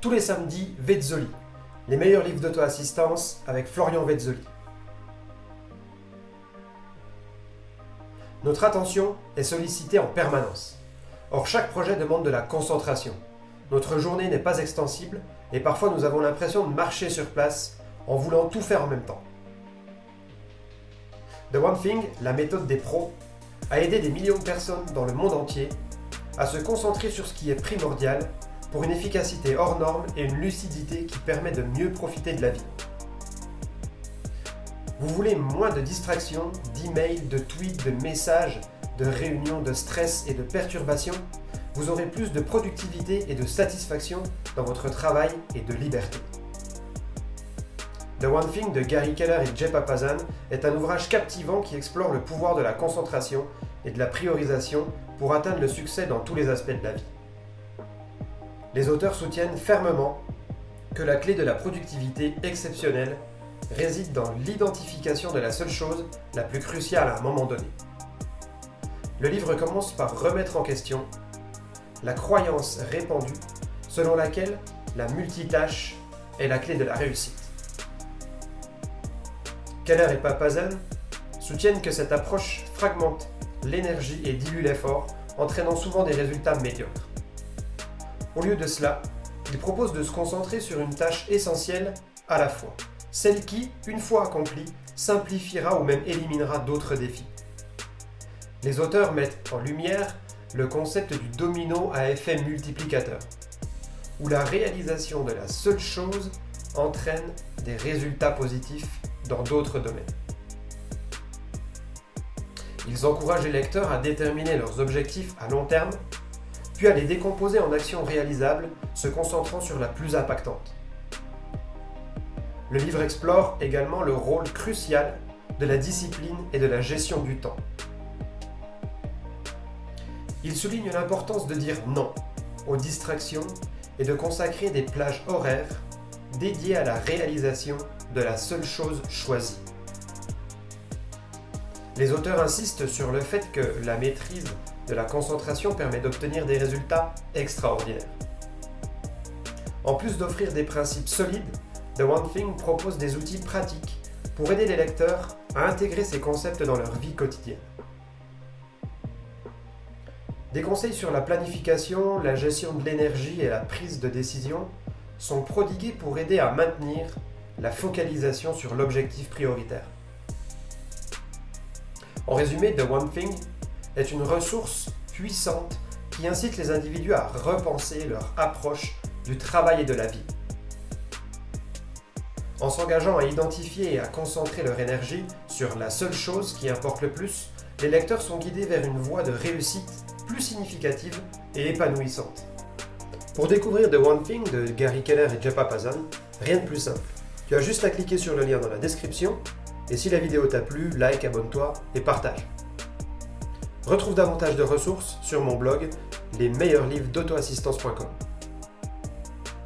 tous les samedis Vezzoli, les meilleurs livres d'auto-assistance avec Florian Vezzoli. Notre attention est sollicitée en permanence. Or, chaque projet demande de la concentration. Notre journée n'est pas extensible et parfois nous avons l'impression de marcher sur place en voulant tout faire en même temps. The One Thing, la méthode des pros, a aidé des millions de personnes dans le monde entier à se concentrer sur ce qui est primordial pour une efficacité hors norme et une lucidité qui permet de mieux profiter de la vie. Vous voulez moins de distractions, d'emails, de tweets, de messages, de réunions, de stress et de perturbations? Vous aurez plus de productivité et de satisfaction dans votre travail et de liberté. The One Thing de Gary Keller et Jay Papasan est un ouvrage captivant qui explore le pouvoir de la concentration et de la priorisation pour atteindre le succès dans tous les aspects de la vie. Les auteurs soutiennent fermement que la clé de la productivité exceptionnelle réside dans l'identification de la seule chose la plus cruciale à un moment donné. Le livre commence par remettre en question la croyance répandue selon laquelle la multitâche est la clé de la réussite. Keller et Papasan soutiennent que cette approche fragmente l'énergie et dilue l'effort, entraînant souvent des résultats médiocres. Au lieu de cela, ils proposent de se concentrer sur une tâche essentielle à la fois, celle qui, une fois accomplie, simplifiera ou même éliminera d'autres défis. Les auteurs mettent en lumière le concept du domino à effet multiplicateur, où la réalisation de la seule chose entraîne des résultats positifs dans d'autres domaines. Ils encouragent les lecteurs à déterminer leurs objectifs à long terme, puis à les décomposer en actions réalisables, se concentrant sur la plus impactante. Le livre explore également le rôle crucial de la discipline et de la gestion du temps. Il souligne l'importance de dire non aux distractions et de consacrer des plages horaires dédiées à la réalisation de la seule chose choisie. Les auteurs insistent sur le fait que la maîtrise de la concentration permet d'obtenir des résultats extraordinaires. En plus d'offrir des principes solides, The One Thing propose des outils pratiques pour aider les lecteurs à intégrer ces concepts dans leur vie quotidienne. Des conseils sur la planification, la gestion de l'énergie et la prise de décision sont prodigués pour aider à maintenir la focalisation sur l'objectif prioritaire. En résumé, The One Thing est une ressource puissante qui incite les individus à repenser leur approche du travail et de la vie. En s'engageant à identifier et à concentrer leur énergie sur la seule chose qui importe le plus, les lecteurs sont guidés vers une voie de réussite plus significative et épanouissante. Pour découvrir The One Thing de Gary Keller et Jay Papasan, rien de plus simple. Tu as juste à cliquer sur le lien dans la description, et si la vidéo t'a plu, like, abonne-toi et partage. Retrouve davantage de ressources sur mon blog lesmeilleurslivresdautoassistance.com.